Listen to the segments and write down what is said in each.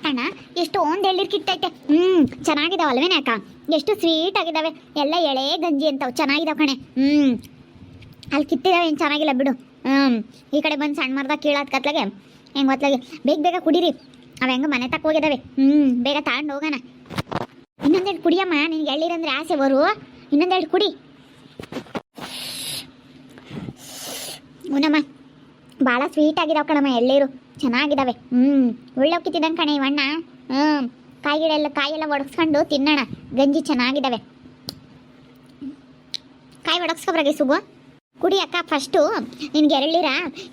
ಪಾತಣ್ಣ ಎಷ್ಟು ಒಂದ್ ಎಳ್ಳಿರ್ ಕಿತ್ತೈತೆ. ಚೆನ್ನಾಗಿದಾವಲ್ವೇನೆ ಅಕ್ಕ, ಎಷ್ಟು ಸ್ವೀಟ್ ಆಗಿದಾವೆ. ಎಲ್ಲ ಎಳೆ ಗಂಜಿ ಅಂತವ್ ಚೆನ್ನಾಗಿದಾವ ಕಣೆ. ಅಲ್ಲಿ ಕಿತ್ತಿದಾವೆ, ಏನು ಚೆನ್ನಾಗಿಲ್ಲ ಬಿಡು. ಈ ಕಡೆ ಬಂದು ಸಣ್ಣ ಮರದ ಕೀಳಾದ ಕತ್ಲಾಗೆ ಹೆಂಗೆ ಹೊತ್ಲಾಗೆ ಬೇಗ ಬೇಗ ಕುಡೀರಿ. ಅವ ಹೆಂಗ ಮನೆ ತಕ್ಕ ಹೋಗಿದಾವೆ. ಬೇಗ ತಗೊಂಡು ಹೋಗೋಣ. ಇನ್ನೊಂದೆರಡು ಕುಡಿಯಮ್ಮ, ನಿನ್ಗೆ ಎಳ್ಳಿರಂದ್ರೆ ಆಸೆ ಬರು. ಇನ್ನೊಂದೆರಡು ಕುಡಿ. ಉನಮ್ಮ, ಭಾಳ ಸ್ವೀಟ್ ಆಗಿದಾವೆ ಕಣಮ್ಮ ಎಳ್ಳೀರು, ಚೆನ್ನಾಗಿದ್ದಾವೆ. ಒಳ್ಳೆ ಕಿತ್ತಿದಂಗೆ ಕಣೆ ಇವಣ್ಣ. ಕಾಯೆಲ್ಲ ಒಡಗಿಸ್ಕೊಂಡು ತಿನ್ನೋಣ. ಗಂಜಿ ಚೆನ್ನಾಗಿದ್ದಾವೆ. ಕಾಯಿ ಒಡಗಿಸ್ಕೊಬ್ರಾಗೆ ಸುಗು. ಕುಡಿ ಅಕ್ಕ ಫಸ್ಟು. ನಿನ್ಗೆ ಎಳ್ಳಿರ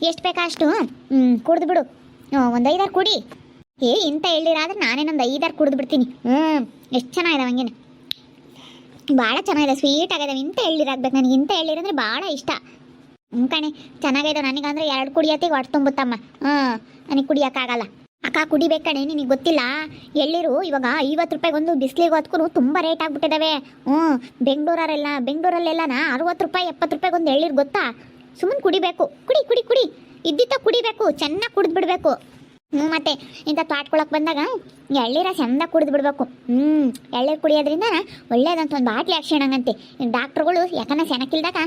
ಎಷ್ಟು ಬೇಕಾ ಅಷ್ಟು ಕುಡ್ದು ಬಿಡು. ಒಂದು 5-6 ಕುಡಿ. ಇಂಥ ಎಳ್ಳಿರ ಆದ್ರೆ ನಾನೇನೊಂದು 5-6 ಕುಡಿದು ಬಿಡ್ತೀನಿ. ಎಷ್ಟು ಚೆನ್ನಾಗಿದಾವೆ ಹಂಗೇನೆ, ಭಾಳ ಚೆನ್ನಾಗಿದೆ, ಸ್ವೀಟ್ ಆಗಿದಾವೆ. ಇಂಥ ಎಳ್ಳಿರಾಗ್ಬೇಕು ನನಗೆ. ಇಂಥ ಎಳ್ಳಿರಂದ್ರೆ ಭಾಳ ಇಷ್ಟ. ಕಣೆ ಚೆನ್ನಾಗಿದೆ. ನನಗಂದ್ರೆ 2 ಕುಡಿಯತ್ತಿಗೆ ಹೊಟ್ಟೆ ತುಂಬುತ್ತಮ್ಮ. ನನಗೆ ಕುಡಿಯೋಕ್ಕಾಗಲ್ಲ ಅಕ್ಕ. ಕುಡಿಬೇಕು ಕಣೆ, ನಿನಗೆ ಗೊತ್ತಿಲ್ಲ. ಎಳ್ಳಿರು ಇವಾಗ 50 ರೂಪಾಯಿಗೊಂದು ಬಿಸಿಲಿಗೆ ಹೊತ್ಕೊಂಡು ತುಂಬ ರೇಟ್ ಆಗ್ಬಿಟ್ಟಿದ್ದಾವೆ. ಬೆಂಗಳೂರಲ್ಲೆಲ್ಲನ 60 ರೂಪಾಯಿ 70 ರೂಪಾಯಿಗೊಂದು ಎಳ್ಳಿರು ಗೊತ್ತಾ. ಸುಮ್ಮನೆ ಕುಡಿಬೇಕು. ಕುಡಿ ಕುಡಿ ಕುಡಿ, ಇದ್ದಿತ್ತ ಕುಡಿಬೇಕು, ಚೆನ್ನಾಗಿ ಕುಡಿದು ಬಿಡಬೇಕು. ಮತ್ತೆ ಇಂಥ ತೋಟಕೊಳಕ್ಕೆ ಬಂದಾಗ ಎಳ್ಳಿರ ಚಂದ ಕುಡಿದು ಬಿಡಬೇಕು. ಎಳ್ಳಿರು ಕುಡಿಯೋದ್ರಿಂದ ಒಳ್ಳೇದಂತ ಒಂದು ಬಾಟ್ಲಿ ಹಾಕ್ಸೋಣಂಗಂತೆ ಡಾಕ್ಟ್ರುಗಳು. ಯಾಕಂದ್ರೆ ಸೆನಕ್ಕಿಲ್ದಾಗ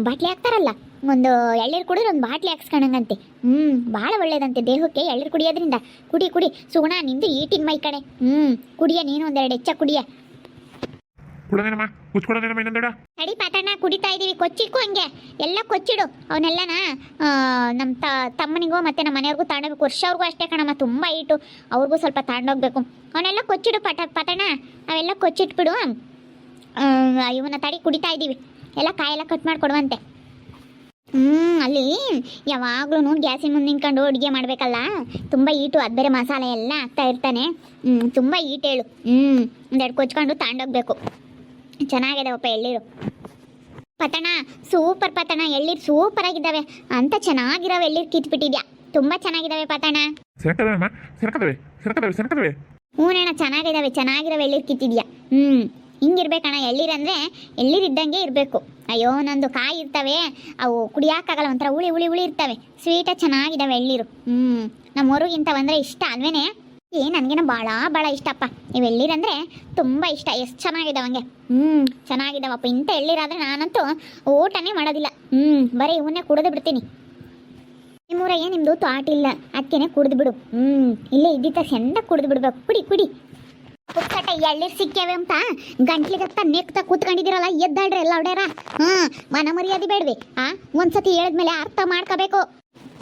ಬಾಟ್ಲಿ ಹಾಕ್ತಾರಲ್ಲ, ಒಂದು ಎಳ್ಳಿರು ಕುಡಿದ್ರೆ ಒಂದು ಬಾಟ್ಲಿ ಹಾಕ್ಸ್ಕೊಳಂಗಂತೆ. ಭಾಳ ಒಳ್ಳೇದಂತೆ ದೇಹಕ್ಕೆ ಎಳ್ಳಿರು ಕುಡಿಯೋದ್ರಿಂದ. ಕುಡಿ ಕುಡಿ ಸುಗುಣ, ನಿಂದು ಈಟಿನ ಮೈ ಕಡೆ. ಕುಡಿಯ ನೀನು 1-2 ಹೆಚ್ಚ ಕುಡಿಯ. ನಡಿ ಪಾತಣ್ಣ, ಕುಡಿತಾ ಇದೀವಿ. ಕೊಚ್ಚಿಕ್ಕು ಹಂಗೆ ಎಲ್ಲ ಕೊಚ್ಚಿಡು. ಅವನ್ನೆಲ್ಲನ ನಮ್ಮ ತಮ್ಮನಿಗೂ ಮತ್ತೆ ನಮ್ಮ ಮನೆಯವ್ರಿಗೂ ತಗೊಂಡೋಗ್ಬೇಕು. ವರ್ಷವ್ರಿಗೂ ಅಷ್ಟೇ ಕಣಮ್ಮ, ತುಂಬ ಈಟು, ಅವ್ರಿಗೂ ಸ್ವಲ್ಪ ತಗೊಂಡೋಗ್ಬೇಕು. ಅವನ್ನೆಲ್ಲ ಕೊಚ್ಚಿಡು ಪಾತಣ್ಣ, ಅವೆಲ್ಲ ಕೊಚ್ಚಿಟ್ಬಿಡು. ಇವನ್ನ ತಡಿ, ಕುಡಿತಾ ಇದ್ದೀವಿ. ಎಲ್ಲ ಕಾಯೆಲ್ಲ ಕಟ್ ಮಾಡಿಕೊಡುವಂತೆ. ಅಲ್ಲಿ ಯಾವಾಗ್ಲೂ ಗ್ಯಾಸಿನ ಮುಂದೆ ನಿಂತ್ಕೊಂಡು ಅಡುಗೆ ಮಾಡಬೇಕಲ್ಲ, ತುಂಬ ಈಟು. ಅದು ಬೇರೆ ಮಸಾಲೆ ಎಲ್ಲ ಹಾಕ್ತಾ ಇರ್ತಾನೆ. ತುಂಬ ಈಟೇಳು. 1-2 ಕೊಚ್ಕೊಂಡು ತಗೊಂಡೋಗ್ಬೇಕು. ಚೆನ್ನಾಗಿದಾವಪ್ಪ ಎಳ್ಳಿರು. ಪತಣ ಸೂಪರ್ ಪತಣ, ಎಳ್ಳಿರು ಸೂಪರ್ ಆಗಿದ್ದಾವೆ ಅಂತ. ಚೆನ್ನಾಗಿರೋ ಎಳ್ಳಿರು ಕಿತ್ಬಿಟ್ಟಿದ್ಯಾ, ತುಂಬ ಚೆನ್ನಾಗಿದ್ದಾವೆ ಪತಣ. ಹೂನಣ್ಣ, ಚೆನ್ನಾಗಿದ್ದಾವೆ. ಚೆನ್ನಾಗಿರೋ ಎಳ್ಳಿರು ಕಿತ್ತಿದ್ಯಾ. ಹಿಂಗಿರ್ಬೇಕಣ್ಣ ಎಳ್ಳಿರಂದ್ರೆ. ಎಳ್ಳಿರಿದ್ದಂಗೆ ಇರಬೇಕು. ಅಯ್ಯೋ, ನಂದು ಕಾಯಿ ಇರ್ತವೆ, ಅವು ಕುಡಿಯೋಕ್ಕಾಗಲ್ಲ, ಒಂಥರ ಹುಳಿ ಹುಳಿ ಹುಳಿ ಇರ್ತವೆ. ಸ್ವೀಟಾಗಿ ಚೆನ್ನಾಗಿದ್ದಾವೆ ಎಳ್ಳಿರು. ನಮ್ಮೂರಿಗಿಂತ ಬಂದರೆ ಇಷ್ಟ ಅಲ್ವೇನೆ. ನನಗೇನೋ ಭಾಳ ಇಷ್ಟಪ್ಪ ಇವು ಎಳ್ಳಿರಂದ್ರೆ, ತುಂಬ ಇಷ್ಟ. ಎಷ್ಟು ಚೆನ್ನಾಗಿದ್ದಾವಂಗೆ. ಚೆನ್ನಾಗಿದ್ದಾವಪ್ಪ. ಇಂಥ ಎಳ್ಳಿರಾದ್ರೆ ನಾನಂತೂ ಊಟನೇ ಮಾಡೋದಿಲ್ಲ. ಬರೀ ಇವನ್ನೇ ಕುಡಿದು ಬಿಡ್ತೀನಿ. ನಿಮ್ಮೂರಾಗೆ ನಿಮ್ಮದು ತೋಟಿಲ್ಲ, ಅದಕ್ಕೇನೆ ಕುಡಿದು ಬಿಡು. ಇಲ್ಲೇ ಇದ್ದಿದ್ದ ಚೆಂದ ಕುಡಿದು ಬಿಡ್ಬೇಕು. ಕುಡಿ ಕುಡಿ. ಪುಕ್ಕಟ ಎಳ್ಳಿರು ಸಿಕ್ಕ್ಯಾವೆ ಅಂತ ಗಂಟ್ಲಿಗತ್ತ ನೆಕ್ತಾ ಕೂತ್ಕೊಂಡಿದ್ದೀರಲ್ಲ, ಎದ್ದಾಡ್ರಿ ಎಲ್ಲ ಹೊಡ್ಯಾರ. ಮನ ಮರ್ಯಾದೆ ಬೇಡ್ವಿ. ಒಂದ್ಸತಿ ಹೇಳಿದ್ಮೇಲೆ ಅರ್ಥ ಮಾಡ್ಕೋಬೇಕು.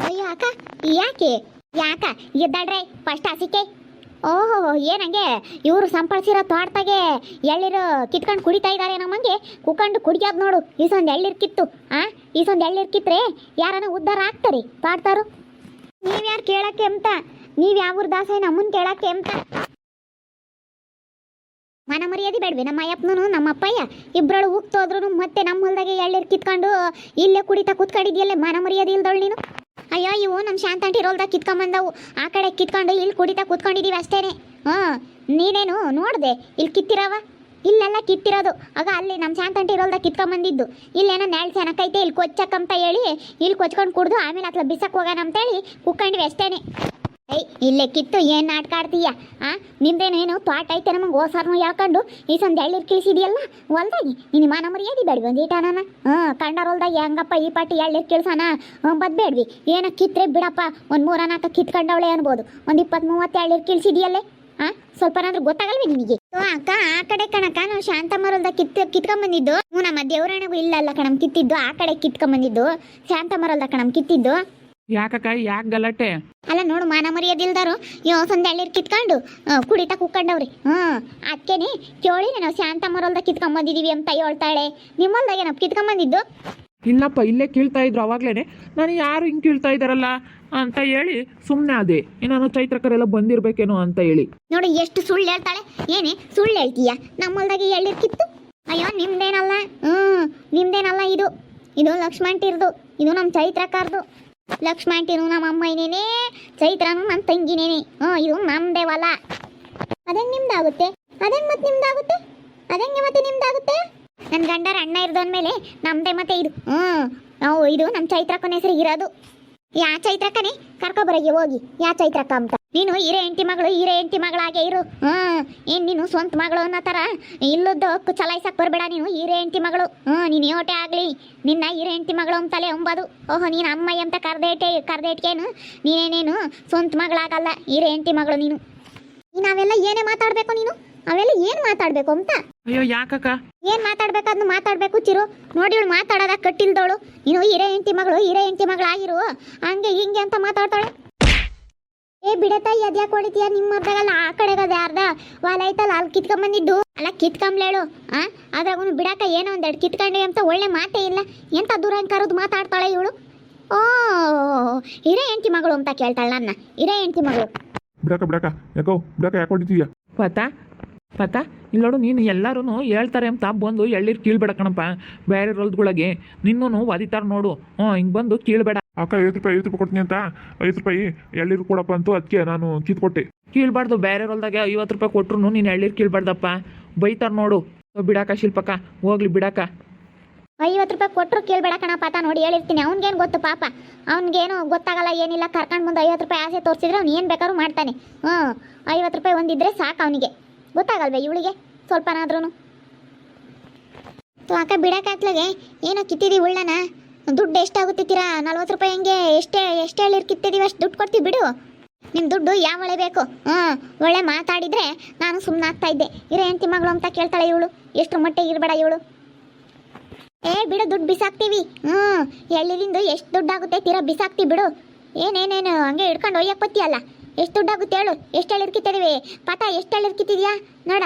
ಅಯ್ಯೋ ಅಕ್ಕ, ಯಾಕ ಎದ್ದಾಡ್ರೆ ಫಸ್ಟ್ ಹಸಿಕೆ. ಓಹೋ, ಏನಂಗೆ ಇವರು ಸಂಪಳಿಸಿರೋ ತೋಟದಾಗೆ ಎಳ್ಳಿರು ಕಿತ್ಕೊಂಡು ಕುಡಿತಾ ಇದ್ದಾರೆ. ನಮ್ಮಂಗೆ ಕುತ್ಕೊಂಡು ಕುಡಿಯೋದು ನೋಡು. ಈಸೊಂದು ಎಳ್ಳಿರು ಕಿತ್ತು. ಈಸೊಂದು ಎಳ್ಳಿರು ಕಿತ್ತರೆ ಯಾರನ್ನ ಉದ್ಧಾರ ಆಗ್ತಾರೆ ತೋಟದಾರು. ನೀವ್ಯಾರು ಕೇಳಕ್ಕೆ ಅಂತ? ನೀವು ಯಾವ ದಾಸ ನಮ್ಮನ್ನು ಕೇಳಕ್ಕೆ ಅಂತ? ಮನ ಮರ್ಯಾದೆ ಬೇಡ್ವಿ. ನಮ್ಮ ಅಯ್ಯಪ್ಪನೂ ನಮ್ಮ ಅಪ್ಪಯ್ಯ ಇಬ್ಬರಳು ಹೋಗ್ತೋದ್ರು ಮತ್ತೆ ನಮ್ಮ ಹೊಲದಾಗೆ ಎಳ್ಳಿರು ಕಿತ್ಕೊಂಡು ಇಲ್ಲೇ ಕುಡಿತಾ ಕೂತ್ಕೊಂಡಿದ್ಯಲ್ಲೇ. ಮನ ಮರ್ಯಾದೆ ಇಲ್ದವಳು ನೀನು. ಅಯ್ಯೋ, ಇವು ನಮ್ಮ ಶಾಂತಂಟಿ ಇರೋಲ್ದಾಗ ಕಿತ್ಕೊಂಬಂದವು. ಆ ಕಡೆ ಕಿತ್ಕೊಂಡು ಇಲ್ಲಿ ಕುಡಿತಾ ಕೂತ್ಕೊಂಡಿದ್ದೀವಿ ಅಷ್ಟೇನೆ. ನೀನೇನು ನೋಡಿದೆ ಇಲ್ಲಿ ಕಿತ್ತಿರವ? ಇಲ್ಲೆಲ್ಲ ಕಿತ್ತಿರೋದು. ಆಗ ಅಲ್ಲಿ ನಮ್ಮ ಶಾಂತಂಟಿ ಇರೋಲ್ದಾಗ ಕಿತ್ಕೊಂಬಂದಿದ್ದು. ಇಲ್ಲೇನೋ ನೆರಳು ಚೆನ್ನಾಗೈತೆ, ಇಲ್ಲಿ ಕೊಚ್ಚಕ್ಕಂತ ಹೇಳಿ ಇಲ್ಲಿ ಕೊಚ್ಕೊಂಡು ಕುಡ್ದು ಆಮೇಲೆ ಅತ್ಲ ಬಿಸಕ್ಕೆ ಹೋಗೋಣ ಅಂತೇಳಿ ಕುಕ್ಕೊಂಡಿವಿ ಅಷ್ಟೇನೆ. ಇಲ್ಲೇ ಕಿತ್ತು ಏನು ನಾಟಕ ಆಡ್ತೀಯ? ನಿಮ್ದೇನೇನು ತೋಟ ಐತೆ ನಮಗೆ ಓಸಾರ್ನು ಯಾಕೊಂಡು ಈ ಸಂದು ಎಳ್ಳಿರು ಕಿಳಿಸಿದೆಯಲ್ಲ ಹೊಲ್ದಾಗಿ. ನಿನ್ನ ಮನ ಮರ್ಯಾದೆ ಬೇಡ್ವಿ ಒಂದು ಈಟಾನ. ಕಂಡಾರ ಹೊಲ್ದಾಗ ಹೆಂಗಪ್ಪ ಈ ಪಾಟಿ ಎಳ್ಳಿರು ಕಿಳ್ಸೋಣ ಬದ್ಬೇಡ್ವಿ. ಏನೋ ಕಿತ್ತರೆ ಬಿಡಪ್ಪ, ಒಂದು 3-4 ಕಿತ್ಕೊಂಡವಳೆ ಅನ್ಬೋದು. ಒಂದು 20-30 ಎಳ್ಳಿರು ಕಿಳಿಸಿದೆಯಲ್ಲೇ. ಸ್ವಲ್ಪನಾದ್ರೂ ಗೊತ್ತಾಗಲ್ವಿ ನಿನಗೆ? ಅಕ್ಕ, ಆ ಕಡೆ ಕಣಕ್ಕ ನಾವು ಶಾಂತಮ್ಮರಲ್ದ ಕಿತ್ಕೊಂಬಂದಿದ್ದು. ನಮ್ಮ ದೇವರಾಣಗೂ ಇಲ್ಲಲ್ಲ ಕಣಮ್ ಕಿತ್ತಿದ್ದು. ಆ ಕಡೆ ಕಿತ್ಕೊಂಬಂದಿದ್ದು ಶಾಂತಮ್ಮರಲ್ದ ಕಣಮ್ ಕಿತ್ತಿದ್ದು. ಯಾಕಕ್ಕ, ಯಾಕೆ ಗಲಾಟೆ? ಅಲ್ಲ ನೋಡು, ಮಾನ ಮರ್ಯಾದಿಲ್ದಾರು ಸಂದ ಎಳ್ಳಿರು ಕಿತ್ಕೊಂಡು ಕುಡಿತಾ ಕುಕ್ಕೊಂಡವ್ರಿ. ಅದಕ್ಕೇನೆ ಕೇಳಿ ನಾವು ಶಾಂತಮ್ಮರಲ್ದ ಕಿತ್ಕೊಂಬಂದಿದೀವಿ ಅಂತ ಹೇಳ್ತಾಳೆ. ನಿಮ್ಮಲ್ದಾಗೆ ನಾವು ಕಿತ್ಕೊಂಬಂದಿದ್ದು. ಇಲ್ಲಪ್ಪ, ಇಲ್ಲೇ ಕೀಳ್ತಾ ಇದ್ರು ಅವಾಗ್ಲೇನೆ. ನಾನು ಯಾರು ಹಿಂಗೆ ಕೀಳ್ತಾ ಇದ್ದಾರಲ್ಲ ಅಂತ ಹೇಳಿ ಸುಮ್ಮನೆ ಅದೇ. ನಾನು ಚೈತ್ರಕರೆಲ್ಲ ಬಂದಿರ್ಬೇಕೇನೋ ಅಂತ ಹೇಳಿ. ನೋಡಿ ಎಷ್ಟು ಸುಳ್ಳು ಹೇಳ್ತಾಳೆ. ಏನೇ ಸುಳ್ಳು ಹೇಳ್ತೀಯ? ನಮ್ಮಲ್ದಾಗೆ ಎಳ್ಳಿರು ಕಿತ್ತು. ಅಯ್ಯೋ, ನಿಮ್ದೇನಲ್ಲ. ನಿಮ್ದೇನಲ್ಲ ಇದು. ಇದು ಲಕ್ಷ್ಮಣ್ಟಿರ್ದು. ಇದು ನಮ್ಮ ಚೈತ್ರಕಾರ್ದು. ಲಕ್ಷ್ಮಣ್ಟಿರು ನಮ್ಮ ಅಮ್ಮನೇನೆ, ಚೈತ್ರನು ನನ್ನ ತಂಗಿನೇನೆ. ಇದು ನಮ್ದೇ ಹೊಲ. ಅದಂಗೆ ನಿಮ್ದಾಗುತ್ತೆ? ಅದಂಗೆ ಮತ್ತೆ ನಿಮ್ದಾಗುತ್ತೆ? ನನ್ನ ಗಂಡರ ಅಣ್ಣ ಇರ್ದೋನ್ಮೇಲೆ ನಮ್ದೇ ಮತ್ತೆ ಇದು. ಇದು ನಮ್ಮ ಚೈತ್ರಕ್ಕನ ಹೆಸರು ಇರೋದು. ಯಾ ಚೈತ್ರಕ್ಕನೇ ಕರ್ಕೊಬರಗೆ ಹೋಗಿ, ಯಾ ಚೈತ್ರಕ್ಕ ಅಂತ. ನೀನು ಹಿರೇ ಹೆಂಡತಿ ಮಗಳಾಗೆ ಇರು. ಏನ್ ನೀನು ಸ್ವಂತ ಮಗಳು ಅನ್ನೋ ಥರ ಇಲ್ಲದ ಹಕ್ಕು ಚಲಾಯಿಸಕ್ ಬರಬೇಡ. ನೀನು ಹಿರೇ ಹೆಂಡತಿ ಮಗಳು. ನೀನು ಯೋಟೆ ಆಗಲಿ ನಿನ್ನ ಹಿರೇ ಹೆಂಡತಿ ಮಗಳು ಅಂತಲೇ ಅಂಬೋದು. ಓಹೋ, ನೀನು ಅಮ್ಮಯ್ಯ ಅಂತ ಕರ್ದೇಟ್ಕೇನು ನೀನೇನೇನು ಸ್ವಂತ ಮಗಳಾಗಲ್ಲ, ಹಿರೇ ಹೆಂಡತಿ ಮಗಳು ನೀನು. ಅವೆಲ್ಲ ಏನೇ ಮಾತಾಡಬೇಕು ನೀನು, ಅವೆಲ್ಲ ಏನು ಮಾತಾಡಬೇಕು ಅಂತ. ಅಯ್ಯೋ ಯಾಕಕ್ಕ? ಏನು ಮಾತಾಡ್ಬೇಕು ಅದನ್ನ ಮಾತಾಡಬೇಕು ಚಿರು. ನೋಡಿ ಇವಳು ಮಾತಾಡೋದ ಕಟ್ಟಿಲ್ದವಳು. ನೀನು ಹಿರೇ ಹೆಂಡತಿ ಮಗಳಾಗಿರು, ಹಂಗೆ ಹಿಂಗೆ ಅಂತ ಮಾತಾಡ್ತಾಳೆ. ಏ ಬಿಡತಾಯಿ, ಅದ್ಯಾಕೆ ಹೊಡಿತೀಯ? ನಿಮ್ಮ ಅರ್ಧಗಲ್ಲ ಆ ಕಡೆಗದ ಅರ್ಧ ವಾಲ ಐತಲ್ಲ ಅಲ್ಲಿ ಕಿತ್ಕೊಂಬಂದಿದ್ದು ಅಲ್ಲ, ಕಿತ್ಕೊಂಬ್ಲೇಳು. ಅದ್ರಾಗೂ ಬಿಡಾಕ ಏನೋ ಒಂದೆರಡು ಕಿತ್ಕೊಂಡೆ ಅಂತ ಒಳ್ಳೆ ಮಾತೇ ಇಲ್ಲ. ಎಂತ ದುರಂಕಾರದ್ದು ಮಾತಾಡ್ತಾಳೆ ಇವಳು. ಓ, ಹಿರೇ ಹೆಂಡತಿ ಮಗಳು ಅಂತ ಕೇಳ್ತಾಳೆ ನನ್ನ, ಹಿರೇ ಹೆಂಡತಿ ಮಗಳು. ಬಿಡಕ ಯಾಕೆ ಹೊಡಿತೀಯ? ಪತ ಇಲ್ಲೋಡು, ನೀನು ಎಲ್ಲರೂ ಹೇಳ್ತಾರೆ ಅಂತ ಬಂದು ಎಳ್ಳೀರು ಕೀಳ್ಬೇಡ ಕಣಪ್ಪ. ಬೇರೆ ರೊಲ್ದ್ಗಳಿಗೆ ನಿನ್ನೂ ಒದಿತಾರೆ ನೋಡು. ಹಿಂಗೆ ಬಂದು ಕೀಳ್ಬೇಡ. ಅಕ್ಕ 50 ರೂಪಾಯಿ ಕೊಡ್ತೀನಿ ಅಂತ 5 ರೂಪಾಯಿ ಎಳ್ಳೀರು ಕೊಡಪ್ಪ ಅಂತೂ ಅದಕ್ಕೆ ನಾನು ಕಿತ್ಕೊಟ್ಟೆ. ಕೀಳ್ಬಾರ್ದು. ಬೇರೆ ರೊಲ್ದಾಗೆ 50 ರೂಪಾಯಿ ಕೊಟ್ರು ನೀನು ಎಳ್ಳೀರು ಕೀಳ್ಬಾರ್ದಪ್ಪ, ಬೈತಾರೆ ನೋಡು. ಬಿಡಾಕ ಶಿಲ್ಪಕ್ಕ, ಹೋಗ್ಲಿ ಬಿಡಾಕ. 50 ರೂಪಾಯಿ ಕೊಟ್ಟರು ಕೇಳಬೇಡ ಕಣಪ್ಪ ಅಂತ ನೋಡಿ ಹೇಳಿರ್ತೀನಿ. ಅವ್ನಿಗೇನು ಗೊತ್ತು ಪಾಪ, ಅವ್ನಿಗೇನು ಗೊತ್ತಾಗಲ್ಲ ಏನಿಲ್ಲ. ಕರ್ಕೊಂಡು ಮುಂದೆ 50 ರೂಪಾಯಿ ಆಸೆ ತೋರಿಸಿದ್ರೆ ಅವ್ನು ಏನು ಬೇಕಾದ್ರೂ ಮಾಡ್ತಾನೆ. 50 ರೂಪಾಯಿ ಒಂದಿದ್ರೆ ಸಾಕು ಅವನಿಗೆ. ಗೊತ್ತಾಗಲ್ವೇ ಇವಳಿಗೆ ಸ್ವಲ್ಪನಾದ್ರೂ? ಅಕ್ಕ ಬಿಡಕ್ಕಾತ್ಲಾಗೆ ಏನೋ ಕಿತ್ತಿದ್ದೀವಿ ಉಳ್ಳನ. ದುಡ್ಡು ಎಷ್ಟಾಗುತ್ತಿತ್ತೀರಾ? 40 ರೂಪಾಯಿ ಹಂಗೆ ಎಷ್ಟೇ ಹೇಳಿರ್ ಕಿತ್ತಿದ್ದೀವಿ ಅಷ್ಟು ದುಡ್ಡು ಕೊಡ್ತೀವಿ ಬಿಡು. ನಿಮ್ಮ ದುಡ್ಡು ಯಾವ ಒಳ್ಳೆ ಬೇಕು. ಒಳ್ಳೆ ಮಾತಾಡಿದರೆ ನಾನು ಸುಮ್ಮನೆ ಆಗ್ತಾ ಇದ್ದೆ. ಹಿರೇ ಹೆಂಡತಿ ಮಗಳು ಅಂತ ಕೇಳ್ತಾಳೆ ಇವಳು. ಎಷ್ಟು ಮಟ್ಟಿಗೆ ಇರಬೇಡ ಇವಳು. ಬಿಡು, ದುಡ್ಡು ಬಿಸಾಕ್ತೀವಿ. ಎಳ್ಳಿಲಿಂದ ಎಷ್ಟು ದುಡ್ಡಾಗುತ್ತೆ ತೀರಾ ಬಿಸಾಕ್ತೀವಿ ಬಿಡು. ಏನೇನೇನು ಹಂಗೆ ಹಿಡ್ಕೊಂಡು ಒಯ್ಯಕ್ಕೆ ಬತ್ತೀಯಲ್ಲ. ಎಷ್ಟು ದುಡ್ಡಾಗುತ್ತೆ ಹೇಳು? ಎಷ್ಟು ಎಳ್ಳಿರ್ಕಿತ್ತಿದ್ದೀವಿ ಪಾತ? ಎಷ್ಟು ಎಳ್ಳಿರ್ಕಿತ್ತಿದ್ಯಾ ನೋಡ,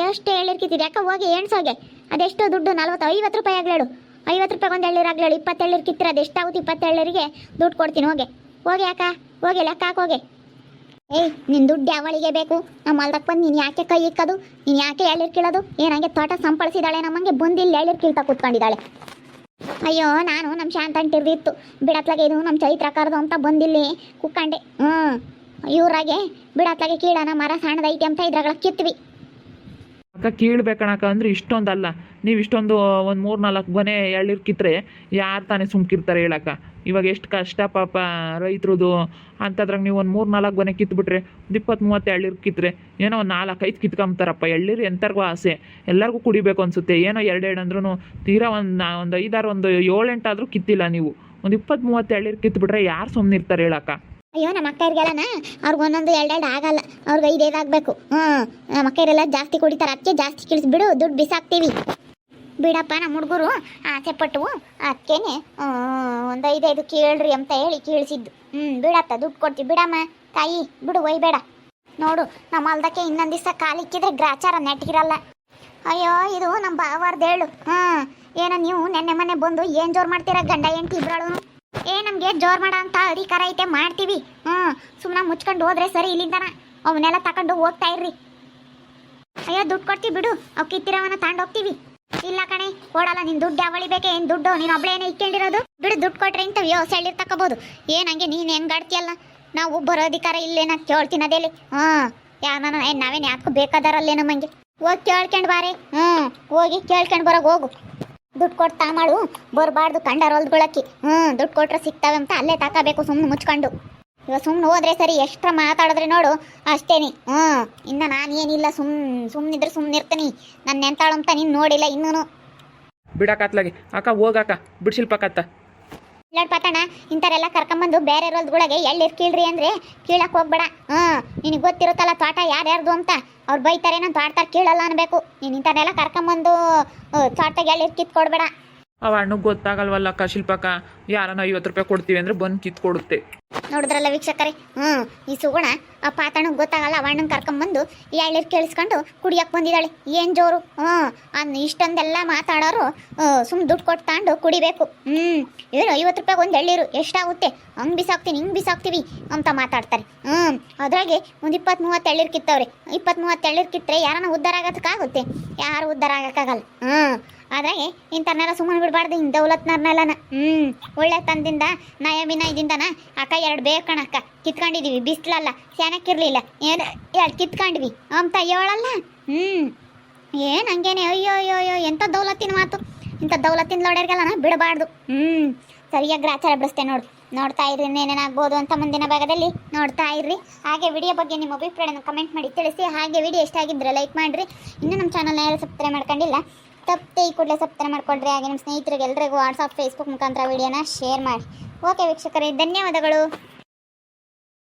ಎಷ್ಟು ಎಳ್ಳಿರ್ಕಿತ್ತಿದ್ಯಾ ಅಕ್ಕ? ಹೋಗಿ ಎಣ್ಸೋಗೆ. ಅದೆಷ್ಟು ದುಡ್ಡು? 50 ರೂಪಾಯಿ ಆಗ್ಲೇಳು. 50 ರೂಪಾಯಿ ಒಂದು ಎಳ್ಳಿರಾಗ್ಲೇಳು. 20 ಎಳ್ಳಿರ್ಕಿತ್ತಿರ ಅದು ಎಷ್ಟಾಗುತ್ತೆ? 20 ಎಳ್ಳಿರಿಗೆ ದುಡ್ಡು ಕೊಡ್ತೀನಿ. ಹೋಗಿ ಅಕ್ಕ, ಹೋಗಿ ಲೆಕ್ಕ ಹಾಕೋಗೆ. ನಿನ್ನ ದುಡ್ಡು ಯಾವಳಿಗೆ ಬೇಕು? ನಮ್ಮ ಹೊಲ್ದಕ್ಕೆ ಬಂದು ನೀನು ಯಾಕೆ ಕೈ ಇಕ್ಕೋದು? ನೀನು ಯಾಕೆ ಎಳ್ಳಿರ್ ಕೀಳೋದು? ಏನಂಗೆ ತೋಟ ಸಂಪಳಿಸಿದಾಳೆ ನಮ್ಮಂಗೆ ಬಂದಿಲ್ಲಿ ಎಳ್ಳಿರ್ ಕೀಳ್ತಾ ಕೂತ್ಕೊಂಡಿದ್ದಾಳೆ. ಅಯ್ಯೋ, ನಾನು ನಮ್ಮ ಶಾಂತಂಟಿರ್ದಿತ್ತು ಬಿಡತ್ಲಾಗೆ ಇದು ನಮ್ಮ ಚೈತ್ರ ಕರೆದು ಅಂತ ಬಂದಿಲ್ಲಿ ಕುಕ್ಕಂಡೆ. ಇವ್ರಾಗೆ ಬಿಡತ್ಲಾಗೆ ಕೀಳನ ಮರ ಸಣ್ಣದೈತಿ ಅಂತ ಇದ್ರಾಗಳ ಕಿತ್ವಿ. ಅಕ್ಕ ಕೀಳ್ಬೇಕಣಕ್ಕ ಅಂದ್ರೆ ಇಷ್ಟೊಂದಲ್ಲ. ನೀವು ಇಷ್ಟೊಂದು ಒಂದು 3-4 ಮನೆ ಎಳ್ಳೀರು ಕಿತ್ತರೆ ಯಾರು ತಾನೇ ಸುಮ್ಕಿರ್ತಾರೆ ಹೇಳಕ್ಕ? ಇವಾಗ ಎಷ್ಟು ಕಷ್ಟ ಪಾಪ ರೈತರದು. ಅಂಥದ್ರಾಗ ನೀವು ಒಂದು 3-4 ಮನೆ ಕಿತ್ಬಿಟ್ರೆ ಒಂದು 20-30 ಎಳ್ಳೀರು ಕಿತ್ತರೆ ಏನೋ ಒಂದು 4-5 ಕಿತ್ಕೊಂತಾರಪ್ಪ. ಎಳ್ಳೀರು ಎಂಥರ್ಗೂ ಆಸೆ, ಎಲ್ಲರಿಗೂ ಕುಡಿಬೇಕು ಅನಿಸುತ್ತೆ. ಏನೋ 2 ಅಂದ್ರೂ ತೀರಾ ಒಂದು 5-6 ಒಂದು 7-8 ಆದರೂ ಕಿತ್ತಿಲ್ಲ ನೀವು. ಒಂದು 20-30 ಎಳ್ಳೀರು ಕಿತ್ಬಿಟ್ರೆ ಯಾರು ಸುಮ್ಮನೆ ಇರ್ತಾರೆ ಹೇಳಕ್ಕ? ಅಯ್ಯೋ, ನಮ್ಮ ಅಕ್ಕವ್ರಿಗೆಲ್ಲನ ಅವ್ರಿಗೆ ಒಂದೊಂದು 2 ಆಗಲ್ಲ, ಅವ್ರಿಗೆ 5 ಆಗಬೇಕು. ನಮ್ಮ ಅಕ್ಕವರೆಲ್ಲ ಜಾಸ್ತಿ ಕುಡಿತಾರೆ, ಅದಕ್ಕೆ ಜಾಸ್ತಿ ಕಿಳಿಸ್ಬಿಡು, ದುಡ್ಡು ಬಿಸಾಕ್ತೀವಿ. ಬಿಡಪ್ಪ, ನಮ್ಮ ಹುಡುಗರು ಆಸೆ ಪಟ್ಟು ಅದಕ್ಕೇನೆ ಒಂದು 5 ಕೇಳ್ರಿ ಅಂತ ಹೇಳಿ ಕೀಳಿಸಿದ್ದು. ಬಿಡತ್ತ, ದುಡ್ಡು ಕೊಡ್ತೀವಿ ಬಿಡಮ್ಮ ತಾಯಿ, ಬಿಡು ಒಯ್ಬೇಡ. ನೋಡು, ನಮ್ಮ ಹೊಲ್ದಕ್ಕೆ ಇನ್ನೊಂದು ದಿವಸ ಕಾಲಿಕ್ಕಿದ್ರೆ ಗ್ರಾಚಾರ ನೆಟ್ಟಿರಲ್ಲ. ಅಯ್ಯೋ, ಇದು ನಮ್ಮ ಬಾವಾರ್ದು ಹೇಳು. ಏನೋ ನೀವು ನೆನ್ನೆ ಮನೆ ಬಂದು ಏನು ಜೋರು ಮಾಡ್ತೀರಾ ಗಂಡ ಹೆಂಡತಿ ಇಬ್ಬರಳು? ನಮಗೆ ಜೋರು ಮಾಡೋ ಅಂತ ಅಧಿಕಾರ ಐತೆ, ಮಾಡ್ತೀವಿ. ಸುಮ್ಮನೆ ಮುಚ್ಕೊಂಡು ಹೋದ್ರೆ ಸರಿ ಇಲ್ಲಿಂದನ. ಅವನ್ನೆಲ್ಲ ತಗೊಂಡು ಹೋಗ್ತಾ ಇರ್ರಿ. ಅಯ್ಯೋ, ದುಡ್ಡು ಕೊಡ್ತೀವಿ ಬಿಡು, ಅವು ಕಿತ್ತಿರವನ್ನ ತಗೊಂಡು ಹೋಗ್ತೀವಿ. ಇಲ್ಲ ಕಣೆ, ಕೊಡಲ್ಲ. ನಿನ್ನ ದುಡ್ಡು ಯಾವಳಿ ಬೇಕೆ? ಏನು ದುಡ್ಡು? ನೀನು ಒಬ್ಳೆ ಏನೇ ಇಟ್ಕೊಂಡಿರೋದು? ಬಿಡು, ದುಡ್ಡು ಕೊಟ್ರೆ ಇಂಥ ವ್ಯವಸಾಯ ತಗೋಬೋದು. ಹಂಗೆ ನೀನು ಹೆಂಗೆ ಆಡ್ತೀಯಲ್ಲ? ನಾವು ಬರೋ ಅಧಿಕಾರ ಇಲ್ಲೇನ ಕೇಳ್ತೀನಿ ಅದೇಲಿ. ಯಾರನ್ನ ನಾವೇನು ಯಾಕೋ ಬೇಕಾದಾರಲ್ಲೇ ನಮ್ಮಂಗೆ. ಹೋಗಿ ಕೇಳ್ಕೊಂಡು ಬಾರೆ. ಹೋಗಿ ಕೇಳ್ಕೊಂಡು ಬರೋಕೆ ಹೋಗು. ದುಡ್ಡು ಕೊಡ್ತಾ ಮಾಡು, ಬರಬಾರ್ದು ಕಂಡಾರ ಹೊಲ್ದ್ಗೊಳಕ್ಕಿ. ದುಡ್ಡು ಕೊಟ್ರೆ ಸಿಗ್ತಾವೆ ಅಂತ ಅಲ್ಲೇ ತಗೋಬೇಕು ಸುಮ್ಮನೆ ಮುಚ್ಕೊಂಡು. ಇವಾಗ ಸುಮ್ಮನೆ ಹೋದ್ರೆ ಸರಿ, ಎಷ್ಟ್ರ ಮಾತಾಡಿದ್ರೆ ನೋಡು ಅಷ್ಟೇನಿ. ಇನ್ನು ನಾನು ಏನಿಲ್ಲ, ಸುಮ್ಮನಿದ್ರೆ ಸುಮ್ಮನೆ ಇರ್ತೀನಿ. ನನ್ನ ನೆಂತಾಳು ಅಂತ ನೀನು ನೋಡಿಲ್ಲ ಇನ್ನೂ. ಬಿಡಾಕತ್ಲಾಗೆ ಅಕ್ಕ, ಹೋಗಾಕ ಬಿಡ್ಸಿಲ್ಪಕ್ಕತ್ತ. ಇಲ್ಲ ಪತಣ, ಇಂಥರೆಲ್ಲ ಕರ್ಕೊಂಬಂದು ಬೇರೆ ಹೊಲ್ದ್ಗೊಳಗೆ ಎಳ್ಳಿರ್ ಕೀಳ್ರಿ ಅಂದರೆ ಕೀಳಕ್ಕೆ ಹೋಗ್ಬೇಡ. ನಿನಗೆ ಗೊತ್ತಿರುತ್ತಲ್ಲ ತೋಟ ಯಾರ್ಯಾರ್ದು ಅಂತ. ಅವ್ರು ಬೈತಾರೆ, ನಾನು ತೋಟದಾಗ ಕೀಳಲ್ಲ ಅನ್ಬೇಕು. ನೀನು ಇಂಥನ್ನೆಲ್ಲ ಕರ್ಕೊಂಬಂದು ತೋಟದಾಗ ಎಳ್ಳಿರ್ ಕಿತ್ಕೊಡ್ಬೇಡ. ಅವ ಹಣ್ಣಗೆ ಗೊತ್ತಾಗಲ್ವಲ್ಲಕ್ಕ ಶಿಲ್ಪಕ್ಕ. ಯಾರನ್ನ 50 ರೂಪಾಯಿ ಕೊಡ್ತೀವಿ ಅಂದರೆ ಬಂದು ಕಿತ್ಕೊಡುತ್ತೆ. ನೋಡಿದ್ರಲ್ಲ ವೀಕ್ಷಕರೇ, ಈ ಸುಗುಣ ಆ ಪಾತಣ್ಣಗೆ ಗೊತ್ತಾಗಲ್ಲ. ಅವ ಅಣ್ಣನ ಕರ್ಕೊಂಬಂದು ಎಳ್ಳಿರ್ ಕೇಳಿಸ್ಕೊಂಡು ಕುಡಿಯಕ್ಕೆ ಬಂದಿದ್ದಾಳೆ. ಏನು ಜೋರು! ಇಷ್ಟೊಂದೆಲ್ಲ ಮಾತಾಡೋರು ಸುಮ್ಮನೆ ದುಡ್ಡು ಕೊಟ್ಟು ತಗೊಂಡು ಕುಡಿಬೇಕು. ಏನು 50 ರೂಪಾಯಿಗೆ ಒಂದು ಎಳ್ಳಿರು ಎಷ್ಟಾಗುತ್ತೆ? ಹಂಗೆ ಬಿಸಾಕ್ತೀನಿ, ಹಿಂಗೆ ಬಿಸಾಕ್ತೀವಿ ಅಂತ ಮಾತಾಡ್ತಾರೆ. ಅದ್ರಾಗೆ ಒಂದು 20-30 ಎಳ್ಳಿರು ಕಿತ್ತವ್ರೆ. 20-30 ಎಳ್ಳಿರು ಕಿತ್ತರೆ ಯಾರನ್ನ ಉದ್ಧಾರ ಆಗೋದಕ್ಕಾಗುತ್ತೆ? ಯಾರು ಉದ್ಧಾರ ಆಗೋಕ್ಕಾಗಲ್ಲ. ಅದ್ರಾಗೆ ಇಂಥವ್ರನ್ನೆಲ್ಲ ಸುಮ್ಮನೆ ಬಿಡಬಾರ್ದು. ಹಿಂಗೆ ದೌಲತ್ನವ್ರನ್ನೆಲ್ಲನ ಒಳ್ಳೆ ತಂದಿಂದ ನಯವಿನಯದಿಂದನ ಅಕ್ಕ 2 ಬೇಕಣಕ್ಕ ಕಿತ್ಕೊಂಡಿದೀವಿ. ಬಿಸ್ಲಲ್ಲ, ಸ್ಯಾನಕ್ಕಿರ್ಲಿಲ್ಲ, 2 ಕಿತ್ಕೊಂಡ್ವಿ ಅಂತ ಹೇಳಲ್ಲ. ಏನು ಹಂಗೇನೆ? ಅಯ್ಯೋ ಅಯ್ಯೋ ಅಯ್ಯೋ, ಎಂಥ ದೌಲತ್ತಿನ ಮಾತು. ಇಂಥ ದೌಲತ್ತಿನ ಲೋಡ್ಯಾರಿಗೆಲ್ಲನ ಬಿಡಬಾರ್ದು. ಸರಿಯಾಗಿ ಗ್ರಾಚಾರ ಬಿಡಿಸ್ತೇನೆ ನೋಡು. ನೋಡ್ತಾ ಇರ್ರಿ ಏನೇನಾಗ್ಬೋದು ಅಂತ ಮುಂದಿನ ಭಾಗದಲ್ಲಿ ನೋಡ್ತಾ ಇರ್ರಿ. ಹಾಗೆ ವಿಡಿಯೋ ಬಗ್ಗೆ ನಿಮ್ಮ ಅಭಿಪ್ರಾಯನ ಕಮೆಂಟ್ ಮಾಡಿ ತಿಳಿಸಿ. ಹಾಗೆ ವಿಡಿಯೋ ಇಷ್ಟ ಆಗಿದ್ರೆ ಲೈಕ್ ಮಾಡಿರಿ. ಇನ್ನೂ ನಮ್ಮ ಚಾನಲ್ನ ಯಾರು ಸಬ್ಸ್ಕ್ರೈಬ್ ಮಾಡ್ಕೊಂಡಿಲ್ಲ ತಪ್ಪದೆ ಈ ಕೂಡಲೇ ಸಬ್ಸ್ಕ್ರೈಬ್ ಮಾಡ್ಕೊಳ್ರಿ. ಹಾಗೆ ನಿಮ್ಮ ಸ್ನೇಹಿತರಿಗೆ ಎಲ್ಲರಿಗೂ ವಾಟ್ಸಪ್ ಫೇಸ್ಬುಕ್ ಮುಖಾಂತರ ವಿಡಿಯೋನ ಶೇರ್ ಮಾಡಿ. ಓಕೆ ವೀಕ್ಷಕರೇ, ಧನ್ಯವಾದಗಳು.